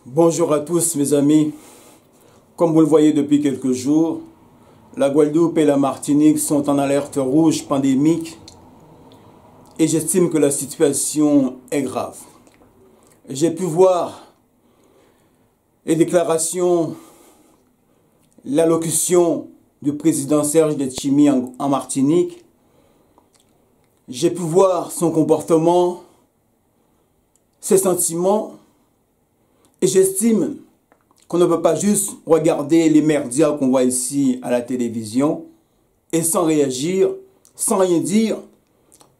Bonjour à tous mes amis. Comme vous le voyez depuis quelques jours, la Guadeloupe et la Martinique sont en alerte rouge pandémique et j'estime que la situation est grave. J'ai pu voir les déclarations, l'allocution du président Serge Letchimy en Martinique. J'ai pu voir son comportement, ses sentiments. Et j'estime qu'on ne peut pas juste regarder les merdias qu'on voit ici à la télévision et sans réagir, sans rien dire,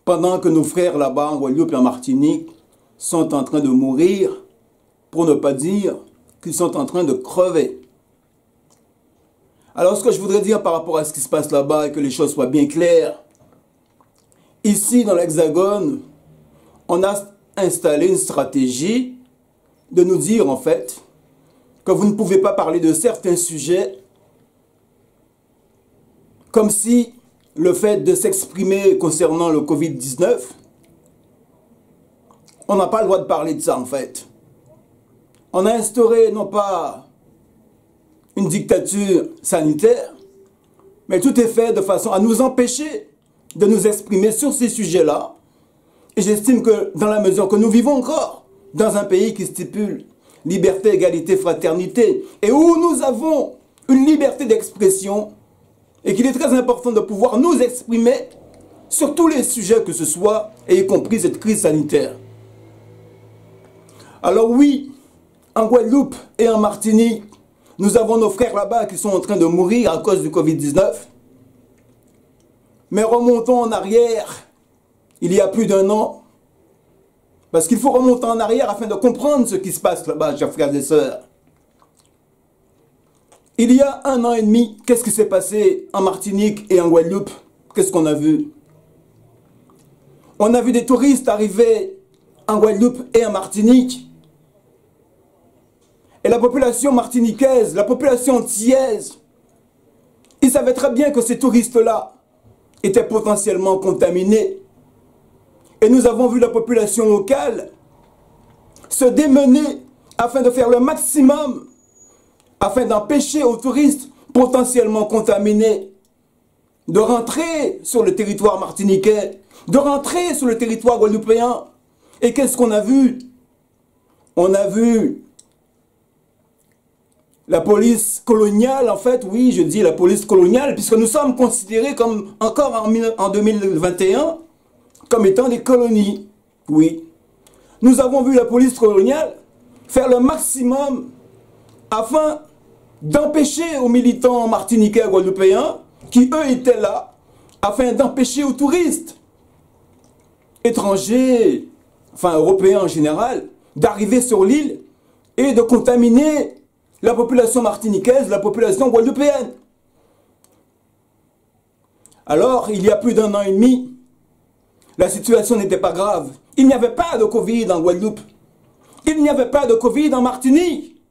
pendant que nos frères là-bas en Guadeloupe et en Martinique sont en train de mourir, pour ne pas dire qu'ils sont en train de crever. Alors ce que je voudrais dire par rapport à ce qui se passe là-bas et que les choses soient bien claires, ici dans l'Hexagone, on a installé une stratégie de nous dire en fait que vous ne pouvez pas parler de certains sujets comme si le fait de s'exprimer concernant le Covid-19, on n'a pas le droit de parler de ça en fait. On a instauré non pas une dictature sanitaire, mais tout est fait de façon à nous empêcher de nous exprimer sur ces sujets-là. Et j'estime que dans la mesure que nous vivons encore dans un pays qui stipule liberté, égalité, fraternité, et où nous avons une liberté d'expression, et qu'il est très important de pouvoir nous exprimer sur tous les sujets que ce soit, et y compris cette crise sanitaire. Alors oui, en Guadeloupe et en Martinique, nous avons nos frères là-bas qui sont en train de mourir à cause du Covid-19. Mais remontons en arrière, il y a plus d'un an, parce qu'il faut remonter en arrière afin de comprendre ce qui se passe là-bas, chers frères et sœurs. Il y a 1 an et demi, qu'est-ce qui s'est passé en Martinique et en Guadeloupe? Qu'est-ce qu'on a vu? On a vu des touristes arriver en Guadeloupe et en Martinique. Et la population martiniquaise, la population antillaise, ils savaient très bien que ces touristes-là étaient potentiellement contaminés. Et nous avons vu la population locale se démener afin de faire le maximum, afin d'empêcher aux touristes potentiellement contaminés de rentrer sur le territoire martiniquais, de rentrer sur le territoire guadeloupéen. Et qu'est-ce qu'on a vu? On a vu la police coloniale, en fait, oui, je dis la police coloniale, puisque nous sommes considérés comme, encore en 2021, comme étant des colonies, oui. Nous avons vu la police coloniale faire le maximum afin d'empêcher aux militants martiniquais et guadeloupéens, qui eux étaient là, afin d'empêcher aux touristes étrangers, enfin européens en général, d'arriver sur l'île et de contaminer la population martiniquaise, la population guadeloupéenne. Alors, il y a plus d'1 an et demi, la situation n'était pas grave. Il n'y avait pas de Covid en Guadeloupe. Il n'y avait pas de Covid en Martinique.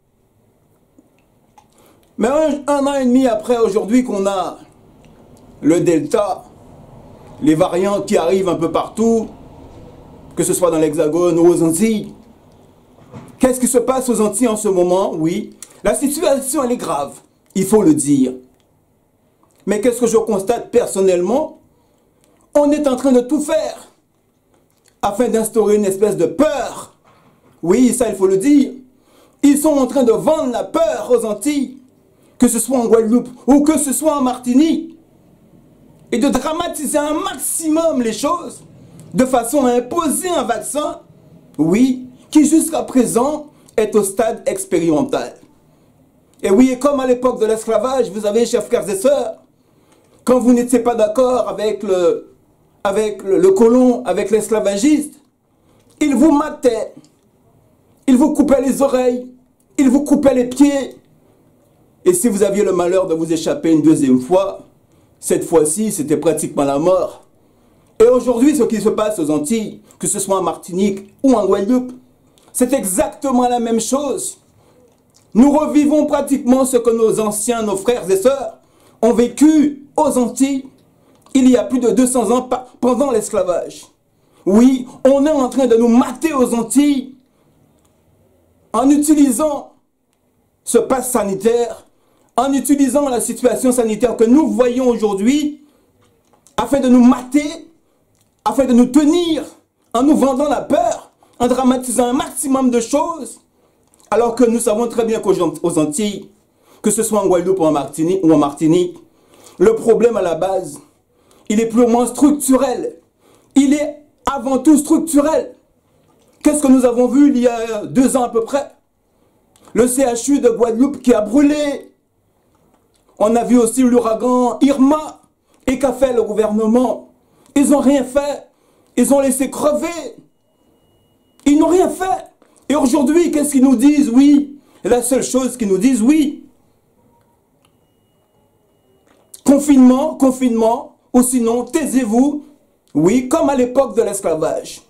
Mais un an et demi après, aujourd'hui, qu'on a le Delta, les variants qui arrivent un peu partout, que ce soit dans l'Hexagone ou aux Antilles. Qu'est-ce qui se passe aux Antilles en ce moment? Oui, la situation, elle est grave, il faut le dire. Mais qu'est-ce que je constate personnellement? On est en train de tout faire afin d'instaurer une espèce de peur. Oui, ça il faut le dire. Ils sont en train de vendre la peur aux Antilles, que ce soit en Guadeloupe ou que ce soit en Martinique, et de dramatiser un maximum les choses, de façon à imposer un vaccin, oui, qui jusqu'à présent est au stade expérimental. Et oui, et comme à l'époque de l'esclavage, vous avez, chers frères et sœurs, quand vous n'étiez pas d'accord avec le colon, avec l'esclavagiste, il vous matait, il vous coupait les oreilles, il vous coupait les pieds. Et si vous aviez le malheur de vous échapper une deuxième fois, cette fois-ci, c'était pratiquement la mort. Et aujourd'hui, ce qui se passe aux Antilles, que ce soit en Martinique ou en Guadeloupe, c'est exactement la même chose. Nous revivons pratiquement ce que nos anciens, nos frères et sœurs, ont vécu aux Antilles il y a plus de 200 ans pendant l'esclavage. Oui, on est en train de nous mater aux Antilles en utilisant ce pass sanitaire, en utilisant la situation sanitaire que nous voyons aujourd'hui, afin de nous mater, afin de nous tenir, en nous vendant la peur, en dramatisant un maximum de choses, alors que nous savons très bien qu'aux Antilles, que ce soit en Guadeloupe ou en Martinique, le problème à la base, il est purement structurel. Il est avant tout structurel. Qu'est-ce que nous avons vu il y a 2 ans à peu près? Le CHU de Guadeloupe qui a brûlé. On a vu aussi l'ouragan Irma. Et qu'a fait le gouvernement? Ils n'ont rien fait. Ils ont laissé crever. Ils n'ont rien fait. Et aujourd'hui, qu'est-ce qu'ils nous disent? Oui. Et la seule chose qu'ils nous disent, oui. Confinement, confinement. Ou sinon, taisez-vous. Oui, comme à l'époque de l'esclavage.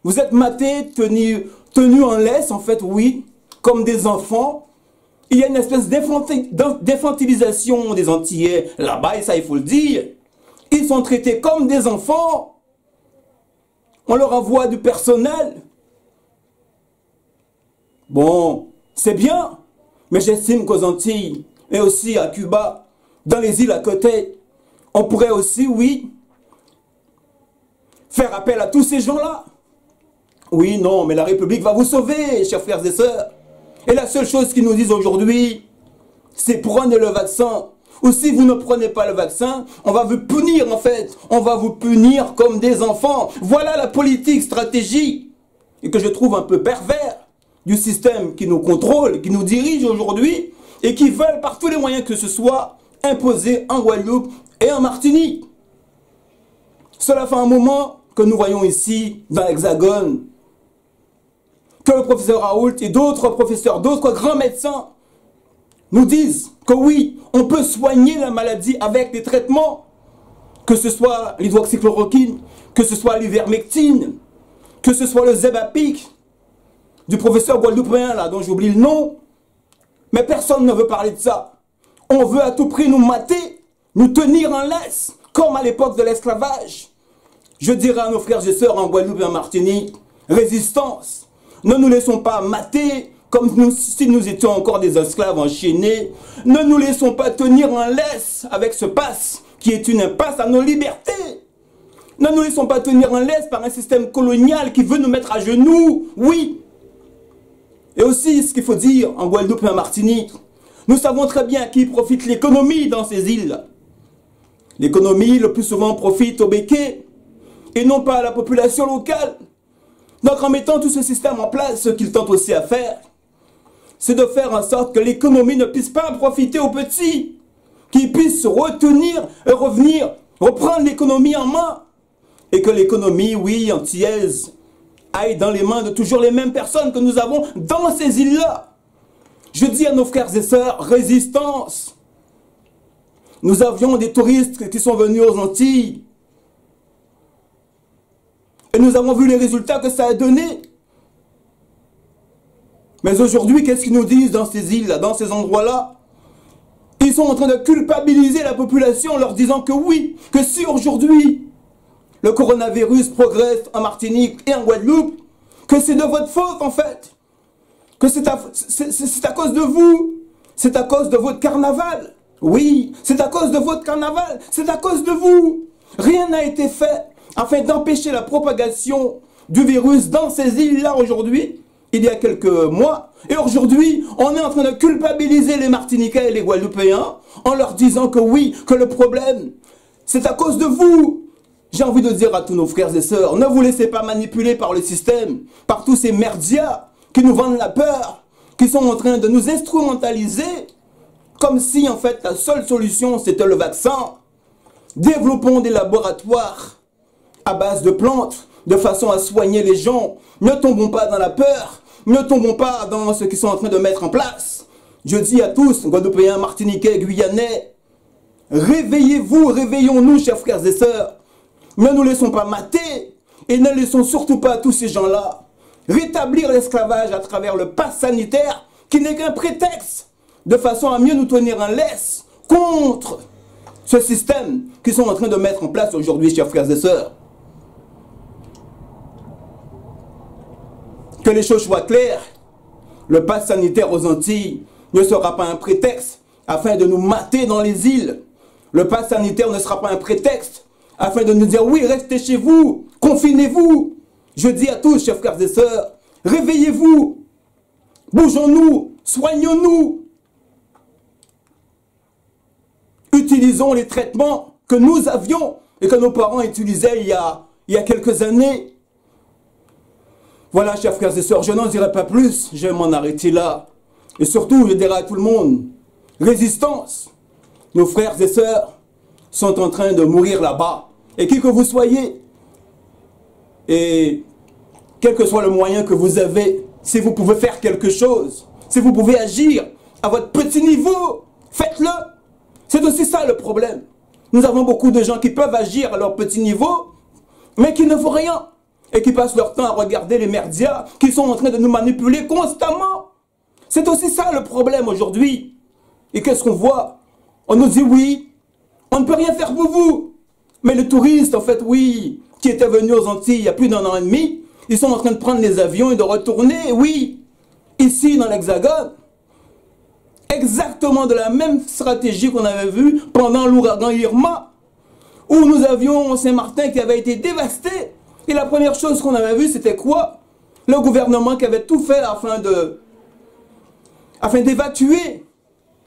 Vous êtes matés, tenus en laisse, en fait, oui. Comme des enfants. Il y a une espèce d'infantilisation des Antillais là-bas, et ça, il faut le dire. Ils sont traités comme des enfants. On leur envoie du personnel. Bon, c'est bien, mais j'estime qu'aux Antilles, et aussi à Cuba, dans les îles à côté, on pourrait aussi, oui, faire appel à tous ces gens-là. Oui, non, mais la République va vous sauver, chers frères et sœurs. Et la seule chose qu'ils nous disent aujourd'hui, c'est prenez le vaccin. Ou si vous ne prenez pas le vaccin, on va vous punir en fait. On va vous punir comme des enfants. Voilà la politique stratégique, et que je trouve un peu pervers, du système qui nous contrôle, qui nous dirige aujourd'hui, et qui veulent par tous les moyens que ce soit imposer en Guadeloupe et en Martinique. Cela fait un moment que nous voyons ici, dans l'Hexagone, que le professeur Raoult et d'autres professeurs, d'autres grands médecins nous disent que oui, on peut soigner la maladie avec des traitements, que ce soit l'hydroxychloroquine, que ce soit l'ivermectine, que ce soit le Zebapic, du professeur guadeloupéen là, dont j'oublie le nom. Mais personne ne veut parler de ça. On veut à tout prix nous mater, nous tenir en laisse, comme à l'époque de l'esclavage. Je dirais à nos frères et sœurs en Guadeloupe et en Martinique, résistance. Ne nous laissons pas mater comme si nous étions encore des esclaves enchaînés. Ne nous laissons pas tenir en laisse avec ce passe qui est une impasse à nos libertés. Ne nous laissons pas tenir en laisse par un système colonial qui veut nous mettre à genoux. Oui. Et aussi, ce qu'il faut dire en Guadeloupe et en Martinique, nous savons très bien qui profite l'économie dans ces îles. L'économie, le plus souvent, profite aux béquets et non pas à la population locale. Donc en mettant tout ce système en place, ce qu'il tente aussi à faire, c'est de faire en sorte que l'économie ne puisse pas profiter aux petits, qu'ils puissent se retenir et revenir, reprendre l'économie en main. Et que l'économie, oui, antillaise, aille dans les mains de toujours les mêmes personnes que nous avons dans ces îles-là. Je dis à nos frères et sœurs, résistance. Nous avions des touristes qui sont venus aux Antilles. Et nous avons vu les résultats que ça a donné. Mais aujourd'hui, qu'est-ce qu'ils nous disent dans ces îles-là, dans ces endroits-là? Ils sont en train de culpabiliser la population en leur disant que oui, que si aujourd'hui le coronavirus progresse en Martinique et en Guadeloupe, que c'est de votre faute en fait. Que c'est à cause de vous. C'est à cause de votre carnaval. Oui, c'est à cause de votre carnaval. C'est à cause de vous. Rien n'a été fait afin d'empêcher la propagation du virus dans ces îles-là aujourd'hui, il y a quelques mois. Et aujourd'hui, on est en train de culpabiliser les Martiniquais et les Guadeloupéens en leur disant que oui, que le problème, c'est à cause de vous. J'ai envie de dire à tous nos frères et sœurs, ne vous laissez pas manipuler par le système, par tous ces merdias qui nous vendent la peur, qui sont en train de nous instrumentaliser, comme si en fait la seule solution c'était le vaccin. Développons des laboratoires à base de plantes, de façon à soigner les gens. Ne tombons pas dans la peur, ne tombons pas dans ce qu'ils sont en train de mettre en place. Je dis à tous, Guadeloupéens, Martiniquais, Guyanais, réveillez-vous, réveillons-nous, chers frères et sœurs. Ne nous laissons pas mater et ne laissons surtout pas tous ces gens-là rétablir l'esclavage à travers le pass sanitaire qui n'est qu'un prétexte de façon à mieux nous tenir en laisse contre ce système qu'ils sont en train de mettre en place aujourd'hui, chers frères et sœurs. Que les choses soient claires. le pass sanitaire aux Antilles ne sera pas un prétexte afin de nous mater dans les îles. Le pass sanitaire ne sera pas un prétexte afin de nous dire oui, restez chez vous, confinez-vous. Je dis à tous, chers frères et sœurs, réveillez-vous, bougeons-nous, soignons-nous. Utilisons les traitements que nous avions et que nos parents utilisaient il y a quelques années. Voilà, chers frères et sœurs, je n'en dirai pas plus, je vais m'en arrêter là. Et surtout, je dirai à tout le monde, résistance. Nos frères et sœurs sont en train de mourir là-bas. Et qui que vous soyez, et quel que soit le moyen que vous avez, si vous pouvez faire quelque chose, si vous pouvez agir à votre petit niveau, faites-le. C'est aussi ça le problème. Nous avons beaucoup de gens qui peuvent agir à leur petit niveau, mais qui ne font rien. Et qui passent leur temps à regarder les merdias qui sont en train de nous manipuler constamment. C'est aussi ça le problème aujourd'hui. Et qu'est-ce qu'on voit? On nous dit oui, on ne peut rien faire pour vous. Mais les touristes, en fait, oui, qui étaient venus aux Antilles il y a plus d'1 an et demi, ils sont en train de prendre les avions et de retourner, oui, ici dans l'Hexagone. Exactement de la même stratégie qu'on avait vue pendant l'ouragan Irma, où nous avions Saint-Martin qui avait été dévasté. Et la première chose qu'on avait vue, c'était quoi? Le gouvernement qui avait tout fait afin d'évacuer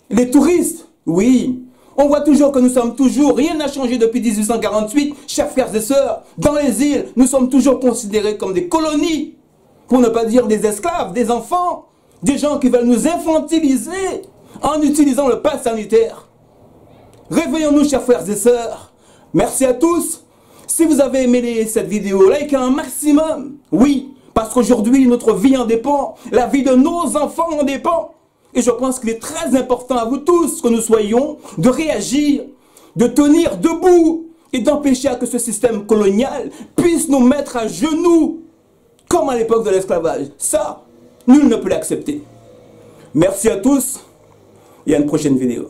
les touristes. Oui, on voit toujours que nous sommes toujours, rien n'a changé depuis 1848, chers frères et sœurs. Dans les îles, nous sommes toujours considérés comme des colonies, pour ne pas dire des esclaves, des enfants, des gens qui veulent nous infantiliser en utilisant le pass sanitaire. Réveillons-nous, chers frères et sœurs. Merci à tous. Si vous avez aimé cette vidéo, likez un maximum. Oui, parce qu'aujourd'hui, notre vie en dépend. La vie de nos enfants en dépend. Et je pense qu'il est très important à vous tous que nous soyons de réagir, de tenir debout et d'empêcher que ce système colonial puisse nous mettre à genoux, comme à l'époque de l'esclavage. Ça, nul ne peut l'accepter. Merci à tous et à une prochaine vidéo.